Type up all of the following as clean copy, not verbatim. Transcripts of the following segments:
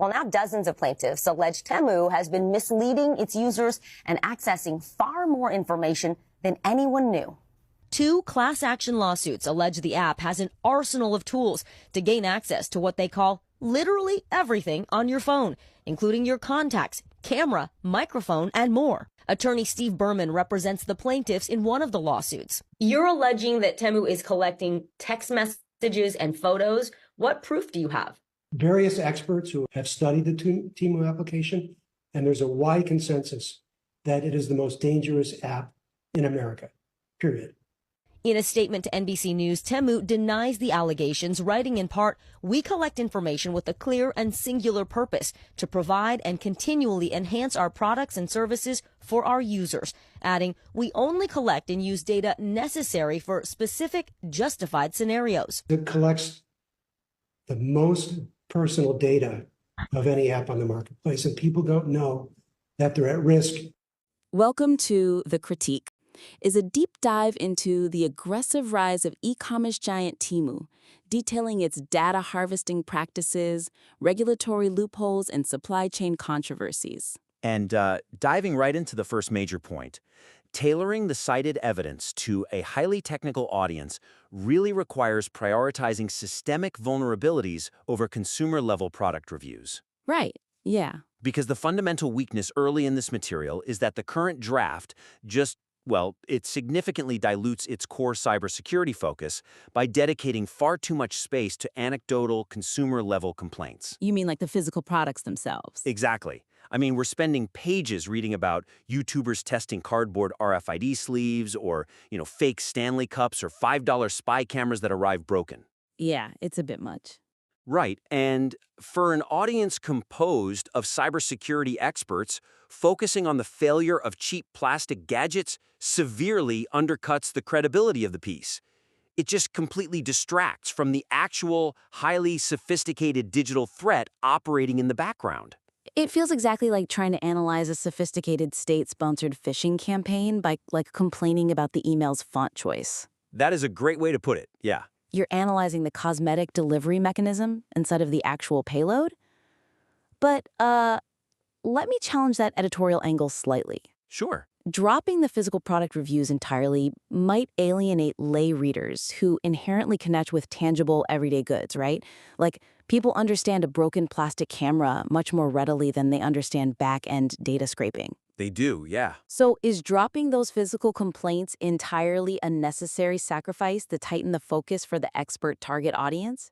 Well, now dozens of plaintiffs allege Temu has been misleading its users and accessing far more information than anyone knew. 2 class action lawsuits allege the app has an arsenal of tools to gain access to what they call literally everything on your phone, including your contacts, camera, microphone, and more. Attorney Steve Berman represents the plaintiffs in one of the lawsuits. You're alleging that Temu is collecting text messages and photos. What proof do you have? Various experts who have studied the Temu application, and there's a wide consensus that it is the most dangerous app in America, period. In a statement to NBC News, Temu denies the allegations, writing in part, "We collect information with a clear and singular purpose to provide and continually enhance our products and services for our users," adding, "We only collect and use data necessary for specific, justified scenarios." It collects the most personal data of any app on the marketplace, and people don't know that they're at risk. Welcome to The Critique, is a deep dive into the aggressive rise of e-commerce giant Temu, detailing its data harvesting practices, regulatory loopholes, and supply chain controversies. And diving right into the first major point, tailoring the cited evidence to a highly technical audience really requires prioritizing systemic vulnerabilities over consumer-level product reviews. Right, yeah. Because the fundamental weakness early in this material is that the current draft it significantly dilutes its core cybersecurity focus by dedicating far too much space to anecdotal consumer-level complaints. You mean like the physical products themselves? Exactly. I mean, we're spending pages reading about YouTubers testing cardboard RFID sleeves or, fake Stanley cups or $5 spy cameras that arrive broken. Yeah, it's a bit much. Right, and for an audience composed of cybersecurity experts, focusing on the failure of cheap plastic gadgets severely undercuts the credibility of the piece. It just completely distracts from the actual, highly sophisticated digital threat operating in the background. It feels exactly like trying to analyze a sophisticated state-sponsored phishing campaign by, complaining about the email's font choice. That is a great way to put it, yeah. You're analyzing the cosmetic delivery mechanism instead of the actual payload? But, let me challenge that editorial angle slightly. Sure. Dropping the physical product reviews entirely might alienate lay readers who inherently connect with tangible everyday goods, right? Like, people understand a broken plastic camera much more readily than they understand back-end data scraping. They do, yeah. So is dropping those physical complaints entirely a necessary sacrifice to tighten the focus for the expert target audience?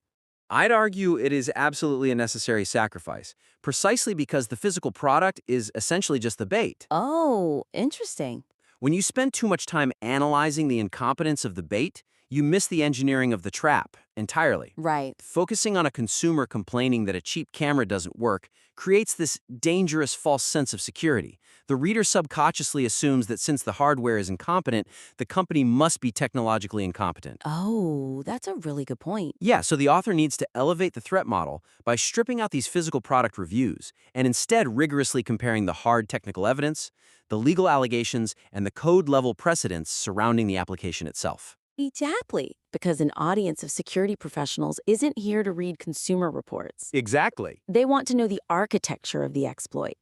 I'd argue it is absolutely a necessary sacrifice, precisely because the physical product is essentially just the bait. Oh, interesting. When you spend too much time analyzing the incompetence of the bait, you miss the engineering of the trap entirely. Right. Focusing on a consumer complaining that a cheap camera doesn't work creates this dangerous false sense of security. The reader subconsciously assumes that since the hardware is incompetent, the company must be technologically incompetent. Oh, that's a really good point. Yeah, so the author needs to elevate the threat model by stripping out these physical product reviews and instead rigorously comparing the hard technical evidence, the legal allegations, and the code-level precedents surrounding the application itself. Exactly, because an audience of security professionals isn't here to read consumer reports. Exactly. They want to know the architecture of the exploit.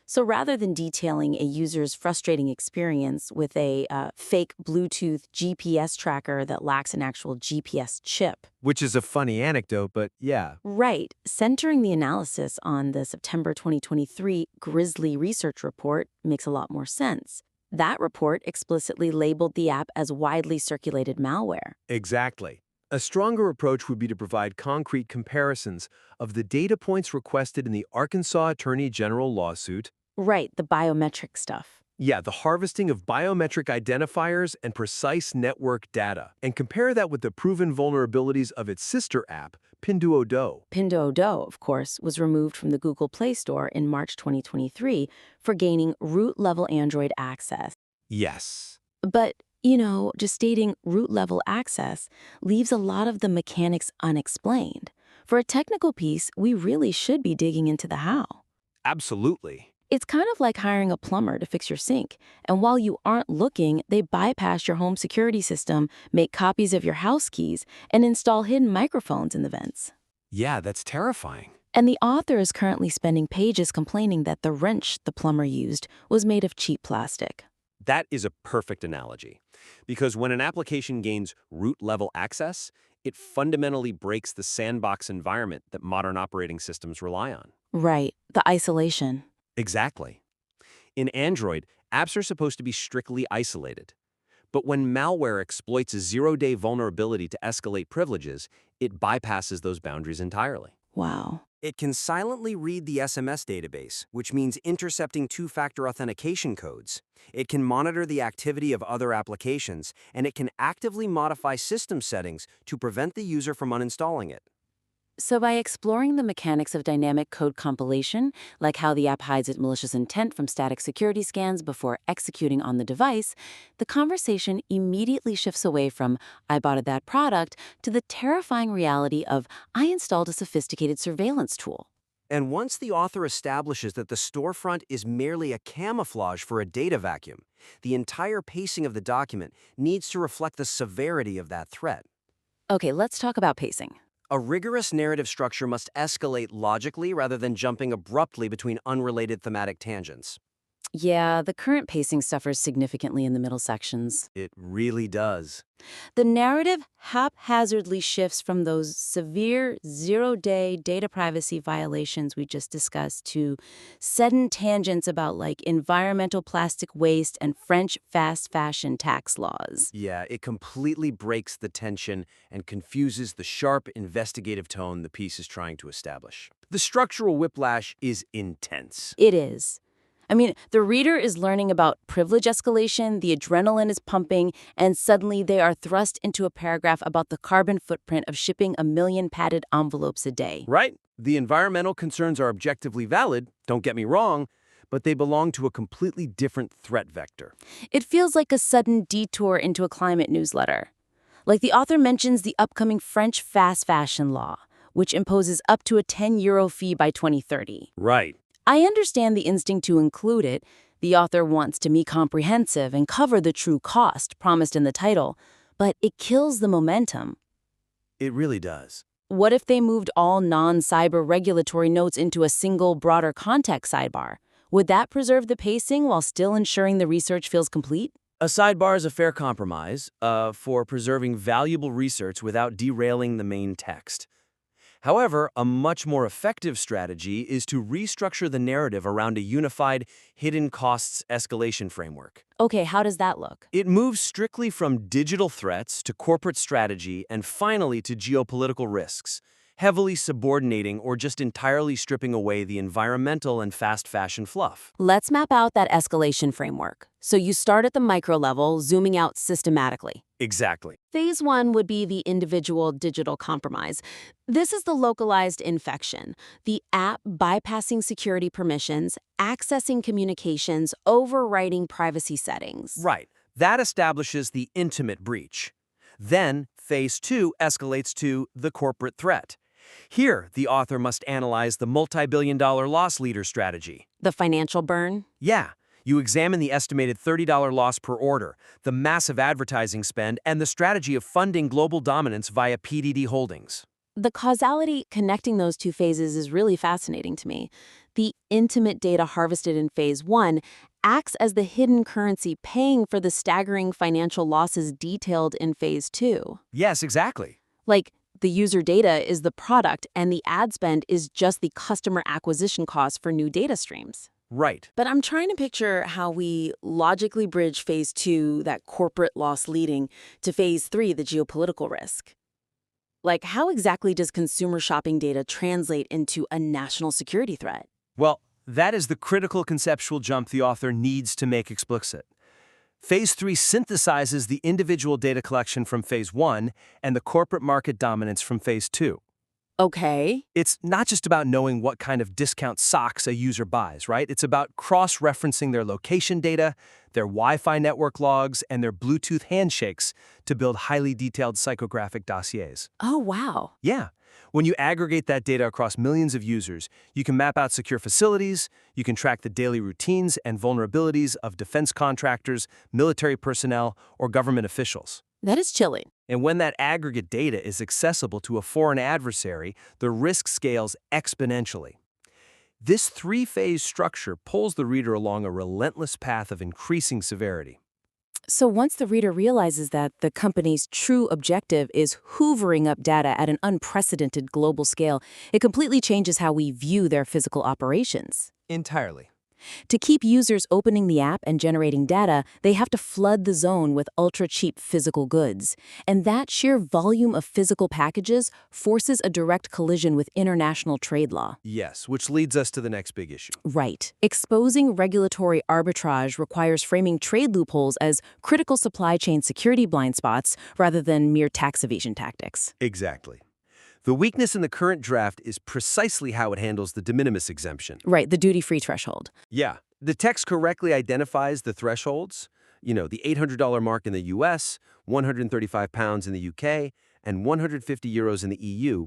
So rather than detailing a user's frustrating experience with a fake Bluetooth GPS tracker that lacks an actual GPS chip. Which is a funny anecdote, but yeah. Right. Centering the analysis on the September 2023 Grizzly research report makes a lot more sense. That report explicitly labeled the app as widely circulated malware. Exactly. A stronger approach would be to provide concrete comparisons of the data points requested in the Arkansas Attorney General lawsuit. Right, the biometric stuff. Yeah, the harvesting of biometric identifiers and precise network data, and compare that with the proven vulnerabilities of its sister app, Pinduoduo. Pinduoduo, of course, was removed from the Google Play Store in March 2023 for gaining root-level Android access. Yes. But, just stating root-level access leaves a lot of the mechanics unexplained. For a technical piece, we really should be digging into the how. Absolutely. It's kind of like hiring a plumber to fix your sink, and while you aren't looking, they bypass your home security system, make copies of your house keys, and install hidden microphones in the vents. Yeah, that's terrifying. And the author is currently spending pages complaining that the wrench the plumber used was made of cheap plastic. That is a perfect analogy, because when an application gains root-level access, it fundamentally breaks the sandbox environment that modern operating systems rely on. Right, the isolation. Exactly. In Android, apps are supposed to be strictly isolated. But when malware exploits a zero-day vulnerability to escalate privileges, it bypasses those boundaries entirely. Wow. It can silently read the SMS database, which means intercepting two-factor authentication codes. It can monitor the activity of other applications, and it can actively modify system settings to prevent the user from uninstalling it. So by exploring the mechanics of dynamic code compilation, like how the app hides its malicious intent from static security scans before executing on the device, the conversation immediately shifts away from "I bought that product" to the terrifying reality of "I installed a sophisticated surveillance tool." And once the author establishes that the storefront is merely a camouflage for a data vacuum, the entire pacing of the document needs to reflect the severity of that threat. Okay, let's talk about pacing. A rigorous narrative structure must escalate logically rather than jumping abruptly between unrelated thematic tangents. Yeah, the current pacing suffers significantly in the middle sections. It really does. The narrative haphazardly shifts from those severe zero-day data privacy violations we just discussed to sudden tangents about like environmental plastic waste and French fast fashion tax laws. Yeah, it completely breaks the tension and confuses the sharp, investigative tone the piece is trying to establish. The structural whiplash is intense. It is. I mean, the reader is learning about privilege escalation, the adrenaline is pumping, and suddenly they are thrust into a paragraph about the carbon footprint of shipping 1 million padded envelopes a day. Right? The environmental concerns are objectively valid, don't get me wrong, but they belong to a completely different threat vector. It feels like a sudden detour into a climate newsletter. Like the author mentions the upcoming French fast fashion law, which imposes up to a €10 fee by 2030. Right. I understand the instinct to include it. The author wants to be comprehensive and cover the true cost promised in the title, but it kills the momentum. It really does. What if they moved all non-cyber regulatory notes into a single, broader context sidebar? Would that preserve the pacing while still ensuring the research feels complete? A sidebar is a fair compromise for preserving valuable research without derailing the main text. However, a much more effective strategy is to restructure the narrative around a unified, hidden costs escalation framework. Okay, how does that look? It moves strictly from digital threats to corporate strategy and finally to geopolitical risks, heavily subordinating or just entirely stripping away the environmental and fast fashion fluff. Let's map out that escalation framework. So you start at the micro level, zooming out systematically. Exactly. Phase 1 would be the individual digital compromise. This is the localized infection, the app bypassing security permissions, accessing communications, overwriting privacy settings. Right. That establishes the intimate breach. Then, Phase 2 escalates to the corporate threat. Here, the author must analyze the multi-billion-dollar loss leader strategy. The financial burn? Yeah. You examine the estimated $30 loss per order, the massive advertising spend, and the strategy of funding global dominance via PDD holdings. The causality connecting those two phases is really fascinating to me. The intimate data harvested in Phase 1 acts as the hidden currency paying for the staggering financial losses detailed in Phase 2. Yes, exactly. Like, the user data is the product and the ad spend is just the customer acquisition cost for new data streams. Right. But I'm trying to picture how we logically bridge Phase 2, that corporate loss leading, to Phase 3, the geopolitical risk. Like, how exactly does consumer shopping data translate into a national security threat? Well, that is the critical conceptual jump the author needs to make explicit. Phase 3 synthesizes the individual data collection from Phase 1 and the corporate market dominance from Phase 2. Okay. It's not just about knowing what kind of discount socks a user buys, right? It's about cross-referencing their location data, their Wi-Fi network logs, and their Bluetooth handshakes to build highly detailed psychographic dossiers. Oh, wow. Yeah. When you aggregate that data across millions of users, you can map out secure facilities, you can track the daily routines and vulnerabilities of defense contractors, military personnel, or government officials. That is chilling. And when that aggregate data is accessible to a foreign adversary, the risk scales exponentially. This three-phase structure pulls the reader along a relentless path of increasing severity. So once the reader realizes that the company's true objective is hoovering up data at an unprecedented global scale, it completely changes how we view their physical operations. Entirely. To keep users opening the app and generating data, they have to flood the zone with ultra-cheap physical goods. And that sheer volume of physical packages forces a direct collision with international trade law. Yes, which leads us to the next big issue. Right. Exposing regulatory arbitrage requires framing trade loopholes as critical supply chain security blind spots rather than mere tax evasion tactics. Exactly. The weakness in the current draft is precisely how it handles the de minimis exemption. Right, the duty-free threshold. Yeah, the text correctly identifies the thresholds, the $800 mark in the US, 135 pounds in the UK, and 150 euros in the EU,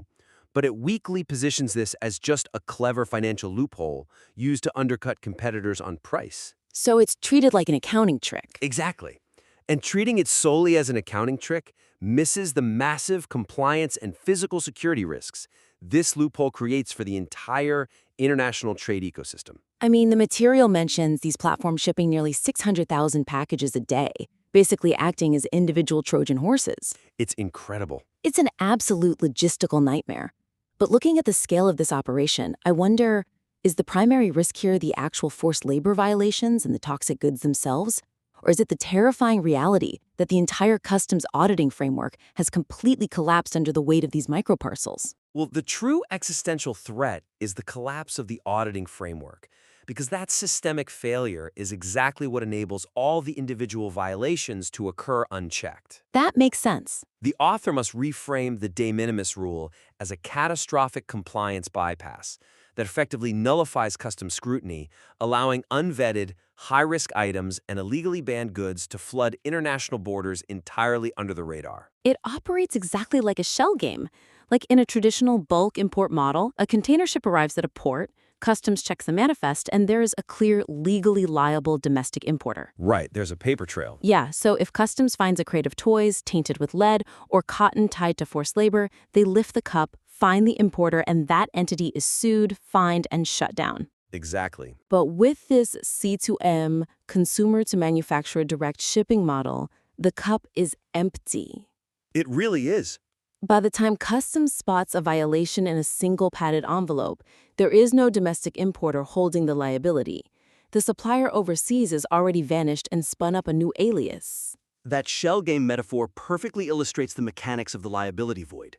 but it weakly positions this as just a clever financial loophole used to undercut competitors on price. So it's treated like an accounting trick. Exactly. And treating it solely as an accounting trick misses the massive compliance and physical security risks this loophole creates for the entire international trade ecosystem. I mean, the material mentions these platforms shipping nearly 600,000 packages a day, basically acting as individual Trojan horses. It's incredible. It's an absolute logistical nightmare. But looking at the scale of this operation, I wonder, is the primary risk here the actual forced labor violations and the toxic goods themselves? Or is it the terrifying reality that the entire customs auditing framework has completely collapsed under the weight of these microparcels? Well, the true existential threat is the collapse of the auditing framework, because that systemic failure is exactly what enables all the individual violations to occur unchecked. That makes sense. The author must reframe the de minimis rule as a catastrophic compliance bypass that effectively nullifies customs scrutiny, allowing unvetted, high-risk items and illegally banned goods to flood international borders entirely under the radar. It operates exactly like a shell game. Like in a traditional bulk import model, a container ship arrives at a port, customs checks the manifest, and there is a clear, legally liable domestic importer. Right, there's a paper trail. Yeah, so if customs finds a crate of toys tainted with lead or cotton tied to forced labor, they lift the cup, find the importer, and that entity is sued, fined, and shut down. Exactly. But with this C2M, consumer to manufacturer direct shipping model, the cup is empty. It really is. By the time customs spots a violation in a single padded envelope, there is no domestic importer holding the liability. The supplier overseas has already vanished and spun up a new alias. That shell game metaphor perfectly illustrates the mechanics of the liability void.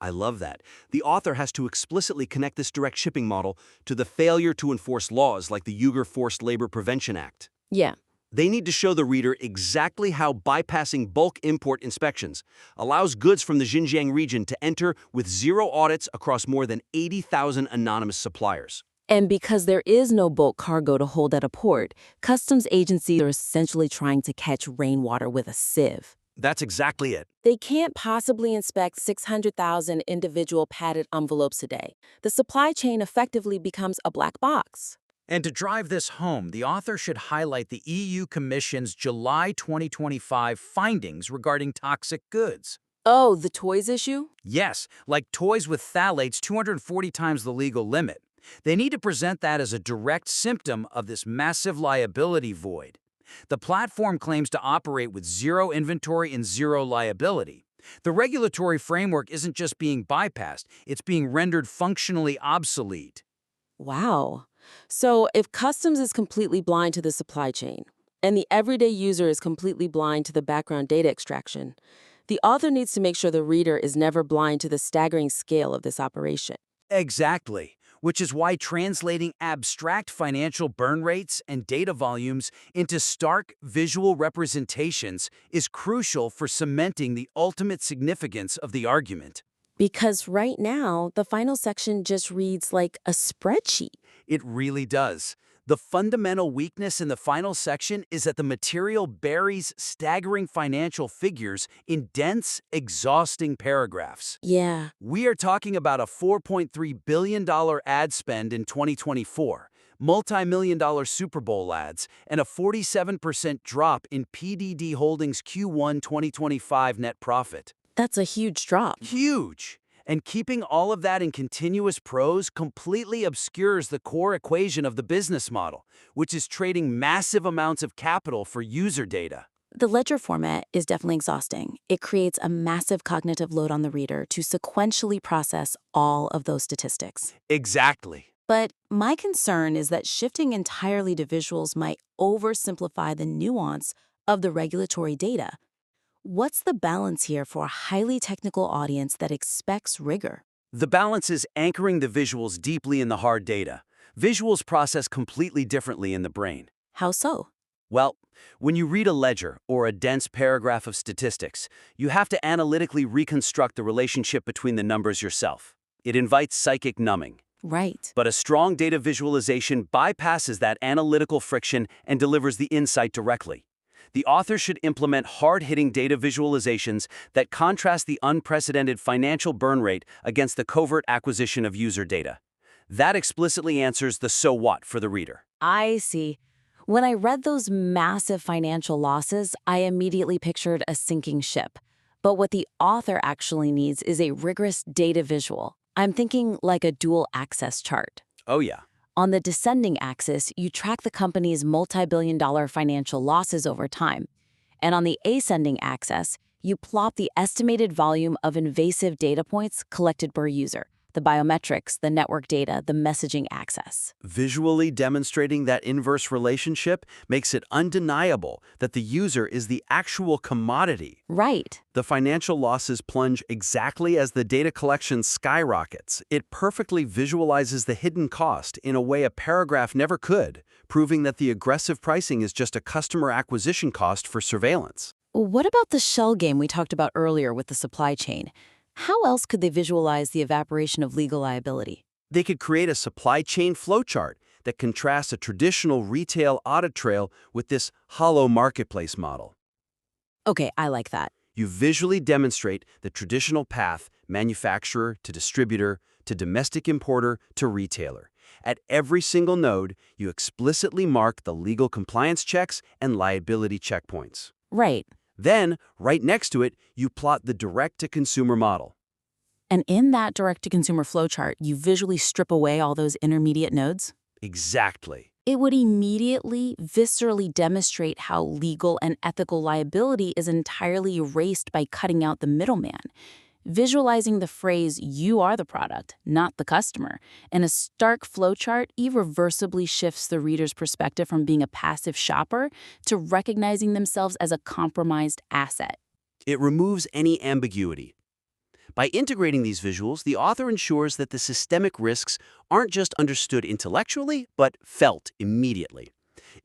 I love that. The author has to explicitly connect this direct shipping model to the failure to enforce laws like the Uyghur Forced Labor Prevention Act. Yeah. They need to show the reader exactly how bypassing bulk import inspections allows goods from the Xinjiang region to enter with zero audits across more than 80,000 anonymous suppliers. And because there is no bulk cargo to hold at a port, customs agencies are essentially trying to catch rainwater with a sieve. That's exactly it. They can't possibly inspect 600,000 individual padded envelopes a day. The supply chain effectively becomes a black box. And to drive this home, the author should highlight the EU Commission's July 2025 findings regarding toxic goods. Oh, the toys issue? Yes, like toys with phthalates 240 times the legal limit. They need to present that as a direct symptom of this massive liability void. The platform claims to operate with zero inventory and zero liability. The regulatory framework isn't just being bypassed, it's being rendered functionally obsolete. Wow. So if customs is completely blind to the supply chain, and the everyday user is completely blind to the background data extraction, the author needs to make sure the reader is never blind to the staggering scale of this operation. Exactly, which is why translating abstract financial burn rates and data volumes into stark visual representations is crucial for cementing the ultimate significance of the argument. Because right now, the final section just reads like a spreadsheet. It really does. The fundamental weakness in the final section is that the material buries staggering financial figures in dense, exhausting paragraphs. Yeah. We are talking about a $4.3 billion ad spend in 2024, multi-million-dollar Super Bowl ads, and a 47% drop in PDD Holdings' Q1 2025 net profit. That's a huge drop. Huge! And keeping all of that in continuous prose completely obscures the core equation of the business model, which is trading massive amounts of capital for user data. The ledger format is definitely exhausting. It creates a massive cognitive load on the reader to sequentially process all of those statistics. Exactly. But my concern is that shifting entirely to visuals might oversimplify the nuance of the regulatory data. What's the balance here for a highly technical audience that expects rigor? The balance is anchoring the visuals deeply in the hard data. Visuals process completely differently in the brain. How so? Well, when you read a ledger or a dense paragraph of statistics, you have to analytically reconstruct the relationship between the numbers yourself. It invites psychic numbing. Right. But a strong data visualization bypasses that analytical friction and delivers the insight directly. The author should implement hard-hitting data visualizations that contrast the unprecedented financial burn rate against the covert acquisition of user data. That explicitly answers the so what for the reader. I see. When I read those massive financial losses, I immediately pictured a sinking ship. But what the author actually needs is a rigorous data visual. I'm thinking like a dual access chart. Oh yeah. On the descending axis, you track the company's multi-billion-dollar financial losses over time. And on the ascending axis, you plot the estimated volume of invasive data points collected per user, the biometrics, the network data, the messaging access. Visually demonstrating that inverse relationship makes it undeniable that the user is the actual commodity. Right. The financial losses plunge exactly as the data collection skyrockets. It perfectly visualizes the hidden cost in a way a paragraph never could, proving that the aggressive pricing is just a customer acquisition cost for surveillance. What about the shell game we talked about earlier with the supply chain? How else could they visualize the evaporation of legal liability? They could create a supply chain flowchart that contrasts a traditional retail audit trail with this hollow marketplace model. Okay, I like that. You visually demonstrate the traditional path, manufacturer to distributor to domestic importer to retailer. At every single node, you explicitly mark the legal compliance checks and liability checkpoints. Right. Then, right next to it, you plot the direct-to-consumer model. And in that direct-to-consumer flowchart, you visually strip away all those intermediate nodes? Exactly. It would immediately, viscerally demonstrate how legal and ethical liability is entirely erased by cutting out the middleman. Visualizing the phrase, "you are the product, not the customer," in a stark flowchart irreversibly shifts the reader's perspective from being a passive shopper to recognizing themselves as a compromised asset. It removes any ambiguity. By integrating these visuals, the author ensures that the systemic risks aren't just understood intellectually, but felt immediately.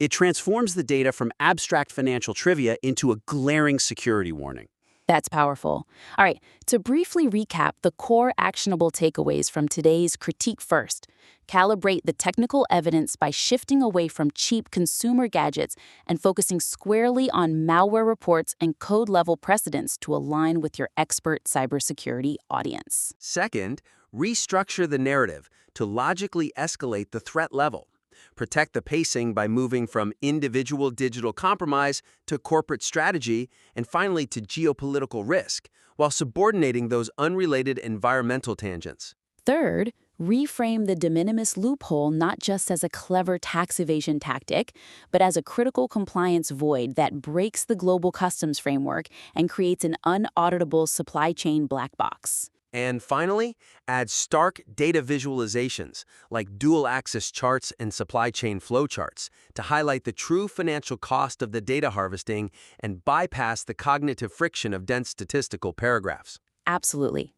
It transforms the data from abstract financial trivia into a glaring security warning. That's powerful. All right, to briefly recap the core actionable takeaways from today's Critique First. Calibrate the technical evidence by shifting away from cheap consumer gadgets and focusing squarely on malware reports and code-level precedents to align with your expert cybersecurity audience. Second, restructure the narrative to logically escalate the threat level. Protect the pacing by moving from individual digital compromise to corporate strategy, and finally to geopolitical risk, while subordinating those unrelated environmental tangents. Third, reframe the de minimis loophole not just as a clever tax evasion tactic, but as a critical compliance void that breaks the global customs framework and creates an unauditable supply chain black box. And finally, add stark data visualizations like dual-axis charts and supply chain flowcharts to highlight the true financial cost of the data harvesting and bypass the cognitive friction of dense statistical paragraphs. Absolutely.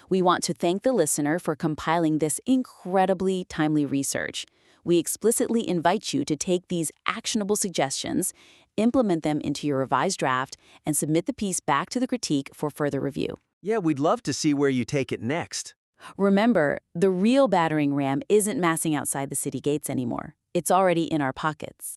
We want to thank the listener for compiling this incredibly timely research. We explicitly invite you to take these actionable suggestions, implement them into your revised draft, and submit the piece back to the critique for further review. Yeah, we'd love to see where you take it next. Remember, the real battering ram isn't massing outside the city gates anymore. It's already in our pockets.